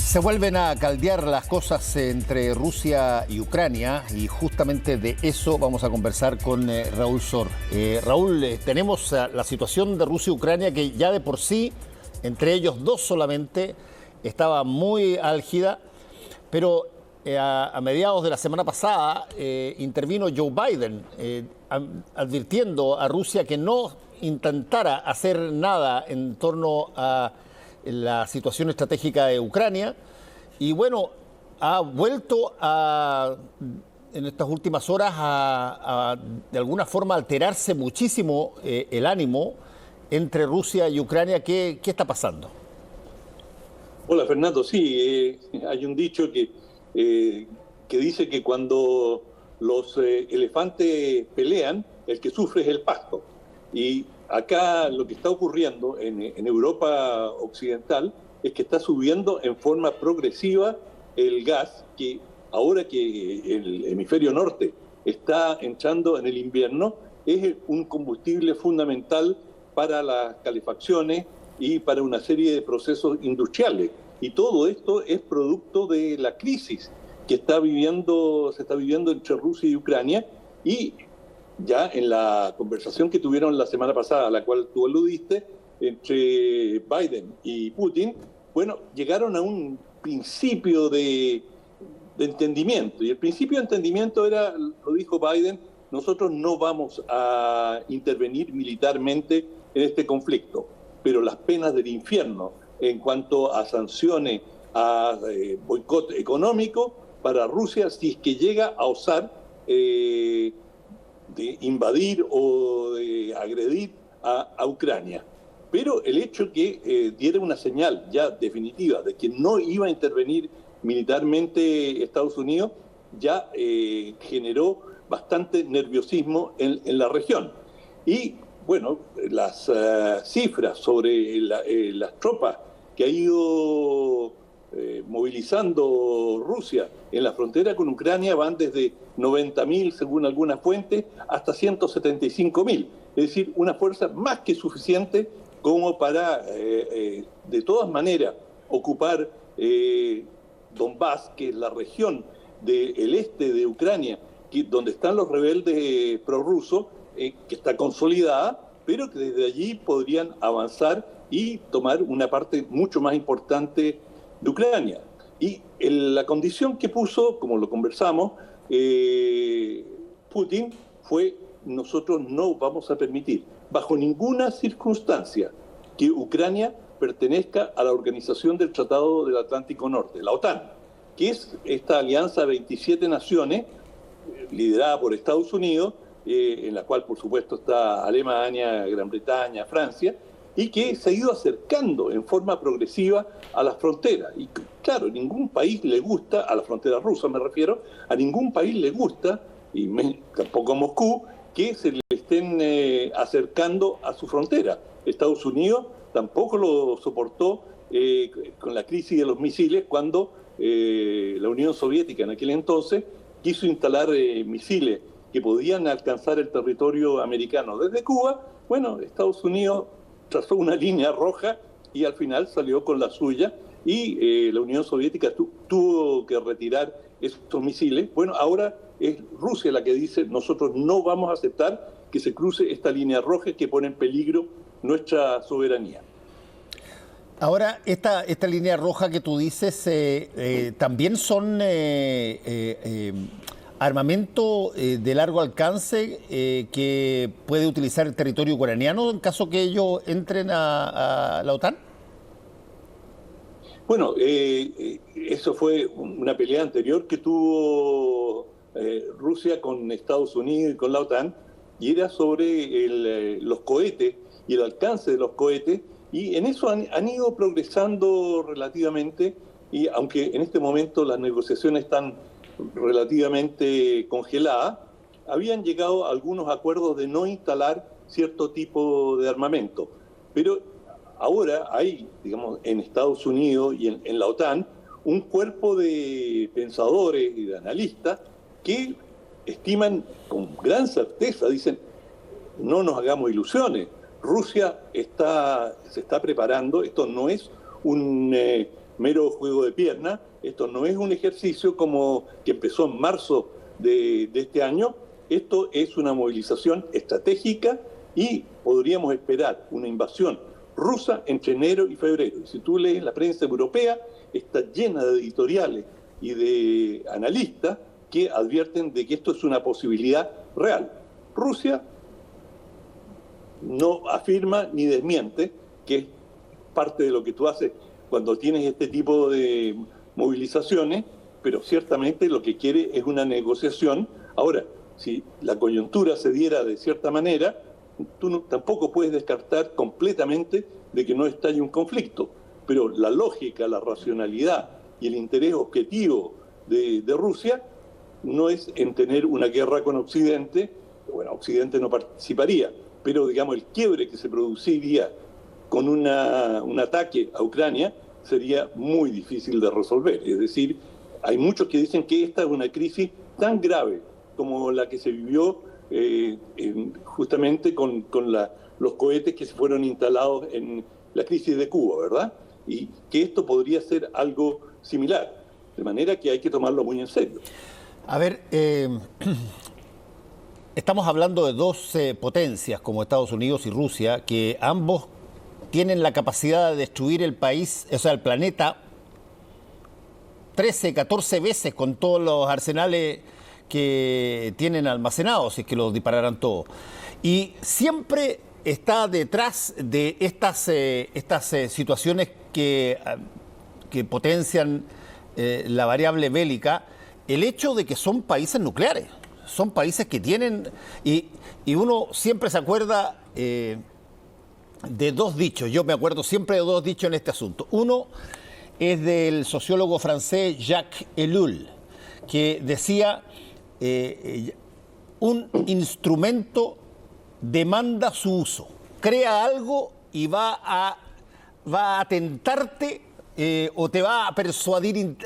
Se vuelven a caldear las cosas entre Rusia y Ucrania y justamente de eso vamos a conversar con Raúl Sor. Raúl, tenemos la situación de Rusia y Ucrania que ya de por sí, entre ellos dos solamente, estaba muy álgida, pero a mediados de la semana pasada intervino Joe Biden advirtiendo a Rusia que no intentara hacer nada en torno a la situación estratégica de Ucrania y bueno, ha vuelto en estas últimas horas de alguna forma alterarse muchísimo el ánimo entre Rusia y Ucrania. ¿Qué está pasando? Hola Fernando, sí, hay un dicho que dice que cuando los elefantes pelean, el que sufre es el pasto. Y acá lo que está ocurriendo en Europa Occidental es que está subiendo en forma progresiva el gas, que ahora que el hemisferio norte está entrando en el invierno, es un combustible fundamental para las calefacciones y para una serie de procesos industriales. Y todo esto es producto de la crisis que se está viviendo entre Rusia y Ucrania. Y ya en la conversación que tuvieron la semana pasada, a la cual tú aludiste, entre Biden y Putin, bueno, llegaron a un principio de entendimiento. Y el principio de entendimiento era, lo dijo Biden, nosotros no vamos a intervenir militarmente en este conflicto, pero las penas del infierno en cuanto a sanciones, a boicot económico para Rusia, si es que llega a osar de invadir o de agredir a Ucrania. Pero el hecho que diera una señal ya definitiva de que no iba a intervenir militarmente Estados Unidos ya generó bastante nerviosismo en la región. Y bueno, las cifras sobre las tropas que ha ido movilizando Rusia en la frontera con Ucrania van desde 90.000, según algunas fuentes, hasta 175.000. Es decir, una fuerza más que suficiente como para, de todas maneras, ocupar Donbass, que es la región del este de Ucrania, donde están los rebeldes prorrusos, que está consolidada, pero que desde allí podrían avanzar y tomar una parte mucho más importante de Ucrania. Y la condición que puso, como lo conversamos, Putin fue: nosotros no vamos a permitir, bajo ninguna circunstancia, que Ucrania pertenezca a la Organización del Tratado del Atlántico Norte, la OTAN, que es esta alianza de 27 naciones, liderada por Estados Unidos, en la cual por supuesto está Alemania, Gran Bretaña, Francia, y que se ha ido acercando en forma progresiva a las fronteras. Y claro, ningún país le gusta, a la frontera rusa me refiero, a ningún país le gusta, y tampoco a Moscú, que se le estén acercando a su frontera. Estados Unidos tampoco lo soportó con la crisis de los misiles, cuando la Unión Soviética en aquel entonces quiso instalar misiles que podían alcanzar el territorio americano desde Cuba. Bueno, Estados Unidos trazó una línea roja y al final salió con la suya, y la Unión Soviética tuvo que retirar estos misiles. Bueno, ahora es Rusia la que dice: nosotros no vamos a aceptar que se cruce esta línea roja que pone en peligro nuestra soberanía. Ahora, esta línea roja que tú dices, también son armamento de largo alcance que puede utilizar el territorio ucraniano en caso que ellos entren a la OTAN. Bueno, eso fue una pelea anterior que tuvo Rusia con Estados Unidos y con la OTAN, y era sobre los cohetes y el alcance de los cohetes, y en eso han ido progresando relativamente, y aunque en este momento las negociaciones están relativamente congeladas, habían llegado a algunos acuerdos de no instalar cierto tipo de armamento. Pero ahora hay, digamos, en Estados Unidos y en la OTAN, un cuerpo de pensadores y de analistas que estiman con gran certeza, dicen: no nos hagamos ilusiones, Rusia se está preparando, esto no es mero juego de pierna. Esto no es un ejercicio como que empezó en marzo de este año. Esto es una movilización estratégica y podríamos esperar una invasión rusa entre enero y febrero. Y si tú lees la prensa europea, está llena de editoriales y de analistas que advierten de que esto es una posibilidad real. Rusia no afirma ni desmiente, que es parte de lo que tú haces cuando tienes este tipo de movilizaciones, pero ciertamente lo que quiere es una negociación. Ahora, si la coyuntura se diera de cierta manera, tú tampoco puedes descartar completamente de que no estalle un conflicto, pero la lógica, la racionalidad y el interés objetivo de Rusia no es en tener una guerra con Occidente. Bueno, Occidente no participaría, pero digamos el quiebre que se produciría con un ataque a Ucrania sería muy difícil de resolver. Es decir, hay muchos que dicen que esta es una crisis tan grave como la que se vivió justamente con los cohetes que se fueron instalados en la crisis de Cuba, ¿verdad? Y que esto podría ser algo similar, de manera que hay que tomarlo muy en serio. A ver, estamos hablando de dos potencias como Estados Unidos y Rusia, que ambos tienen la capacidad de destruir el país, o sea, el planeta, 13, 14 veces con todos los arsenales que tienen almacenados, si es que los dispararan todos. Y siempre está detrás de estas situaciones que potencian la variable bélica, el hecho de que son países nucleares, son países que tienen, y uno siempre se acuerda de dos dichos. Yo me acuerdo siempre de dos dichos en este asunto. Uno es del sociólogo francés Jacques Ellul, que decía: un instrumento demanda su uso. Crea algo y va a tentarte o te va a persuadir,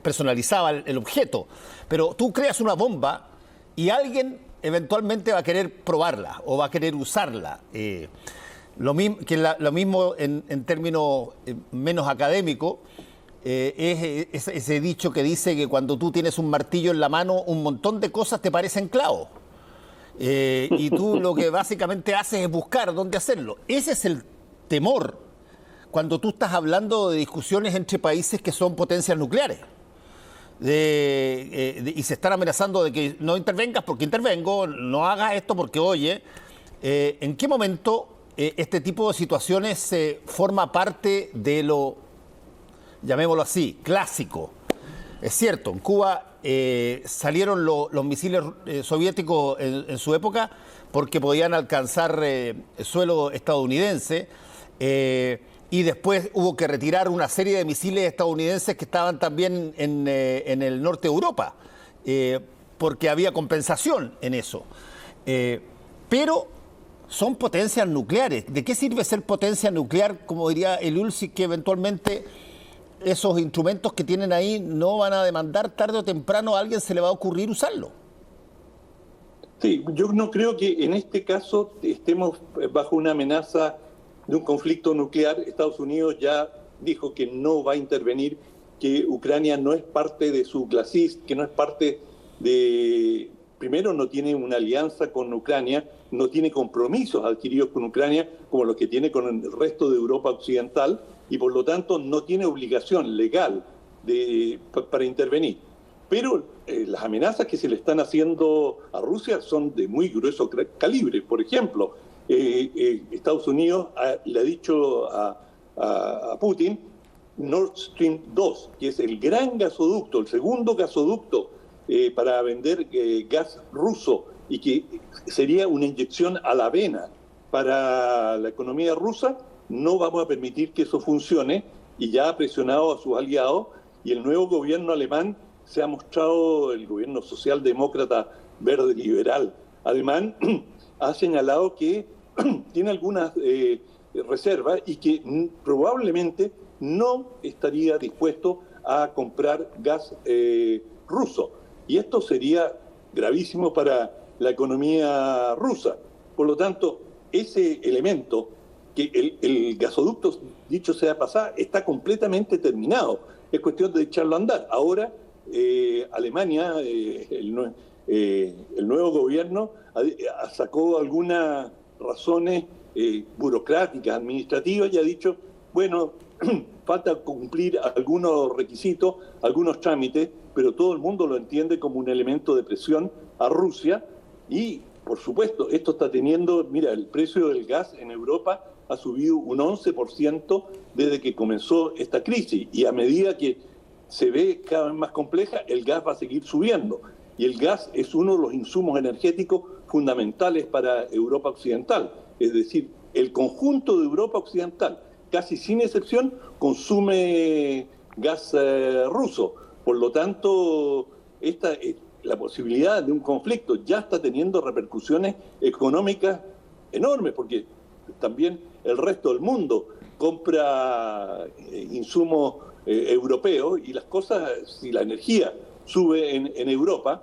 personalizaba el objeto. Pero tú creas una bomba y alguien eventualmente va a querer probarla o va a querer usarla. Lo mismo en términos menos académicos, es ese dicho que dice que cuando tú tienes un martillo en la mano, un montón de cosas te parecen clavos. Y tú lo que básicamente haces es buscar dónde hacerlo. Ese es el temor cuando tú estás hablando de discusiones entre países que son potencias nucleares. Y se están amenazando de que no intervengas porque intervengo, no hagas esto porque oye. ¿En qué momento este tipo de situaciones forma parte de lo, llamémoslo así, clásico? Es cierto, en Cuba salieron los misiles soviéticos en su época porque podían alcanzar suelo estadounidense, y después hubo que retirar una serie de misiles estadounidenses que estaban también en el norte de Europa, porque había compensación en eso. Pero son potencias nucleares. ¿De qué sirve ser potencia nuclear, como diría Ellul, si que eventualmente esos instrumentos que tienen ahí no van a demandar tarde o temprano, a alguien se le va a ocurrir usarlo? Sí, yo no creo que en este caso estemos bajo una amenaza de un conflicto nuclear. Estados Unidos ya dijo que no va a intervenir, que Ucrania no es parte de su glacis, que no es parte de... Primero, no tiene una alianza con Ucrania, no tiene compromisos adquiridos con Ucrania como los que tiene con el resto de Europa Occidental, y por lo tanto no tiene obligación legal para intervenir. Pero las amenazas que se le están haciendo a Rusia son de muy grueso calibre. Por ejemplo, Estados Unidos le ha dicho a Putin Nord Stream 2, que es el gran gasoducto, el segundo gasoducto para vender gas ruso, y que sería una inyección a la vena para la economía rusa. No vamos a permitir que eso funcione, y ya ha presionado a sus aliados, y el nuevo gobierno alemán se ha mostrado, el gobierno socialdemócrata verde liberal alemán, ha señalado que tiene algunas reservas y que probablemente no estaría dispuesto a comprar gas ruso. Y esto sería gravísimo para la economía rusa. Por lo tanto, ese elemento que el gasoducto, dicho sea pasada, está completamente terminado. Es cuestión de echarlo a andar. Ahora, Alemania, el nuevo gobierno, sacó algunas razones burocráticas, administrativas, y ha dicho, bueno, falta cumplir algunos requisitos, algunos trámites, pero todo el mundo lo entiende como un elemento de presión a Rusia. Y, por supuesto, esto está teniendo, mira, el precio del gas en Europa ha subido un 11% desde que comenzó esta crisis, y a medida que se ve cada vez más compleja, el gas va a seguir subiendo. Y el gas es uno de los insumos energéticos fundamentales para Europa Occidental. Es decir, el conjunto de Europa Occidental, casi sin excepción, consume gas ruso. Por lo tanto, la posibilidad de un conflicto ya está teniendo repercusiones económicas enormes, porque también el resto del mundo compra insumos europeos, y las cosas, si la energía sube en Europa,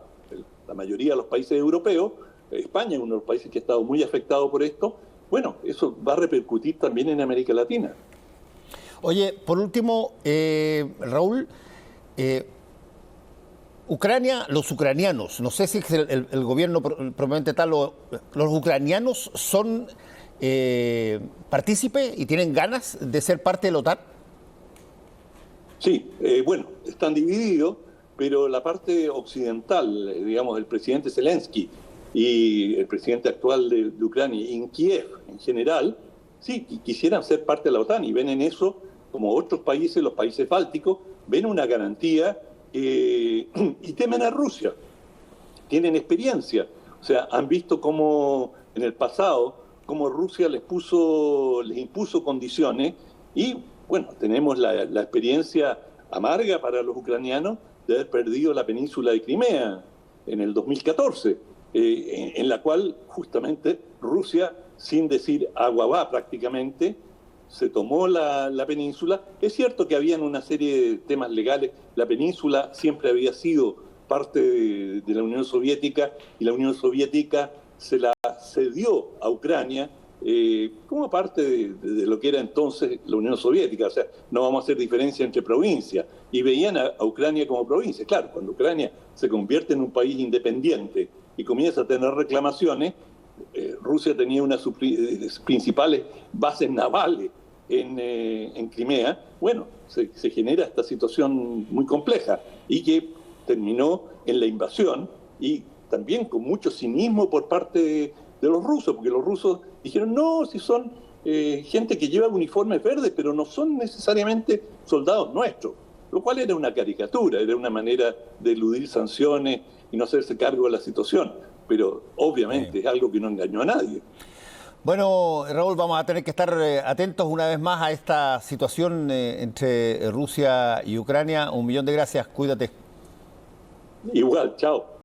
la mayoría de los países europeos, España es uno de los países que ha estado muy afectado por esto, bueno, eso va a repercutir también en América Latina. Oye, por último, Raúl, Ucrania, los ucranianos, no sé si es el gobierno propiamente tal, los ucranianos son partícipes y tienen ganas de ser parte de la OTAN. Sí, bueno, están divididos, pero la parte occidental, digamos, el presidente Zelensky y el presidente actual de Ucrania, y en Kiev en general, sí, quisieran ser parte de la OTAN, y ven en eso, como otros países, los países bálticos, ven una garantía y temen a Rusia. Tienen experiencia, o sea, han visto cómo en el pasado, cómo Rusia les impuso condiciones, y bueno, tenemos la experiencia amarga para los ucranianos de haber perdido la península de Crimea en el 2014, en la cual justamente Rusia, sin decir agua va prácticamente, se tomó la península. Es cierto que habían una serie de temas legales, la península siempre había sido parte de la Unión Soviética, y la Unión Soviética se la cedió a Ucrania como parte de lo que era entonces la Unión Soviética. O sea, no vamos a hacer diferencia entre provincias, y veían a Ucrania como provincia. Claro, cuando Ucrania se convierte en un país independiente y comienza a tener reclamaciones, Rusia tenía una de sus principales bases navales en Crimea. Bueno, se genera esta situación muy compleja, y que terminó en la invasión, y también con mucho cinismo por parte de los rusos, porque los rusos dijeron, no, si son gente que lleva uniformes verdes, pero no son necesariamente soldados nuestros, lo cual era una caricatura, era una manera de eludir sanciones y no hacerse cargo de la situación, pero obviamente es algo que no engañó a nadie. Bueno, Raúl, vamos a tener que estar atentos una vez más a esta situación entre Rusia y Ucrania. 1.000.000 de gracias, cuídate. Igual, chao.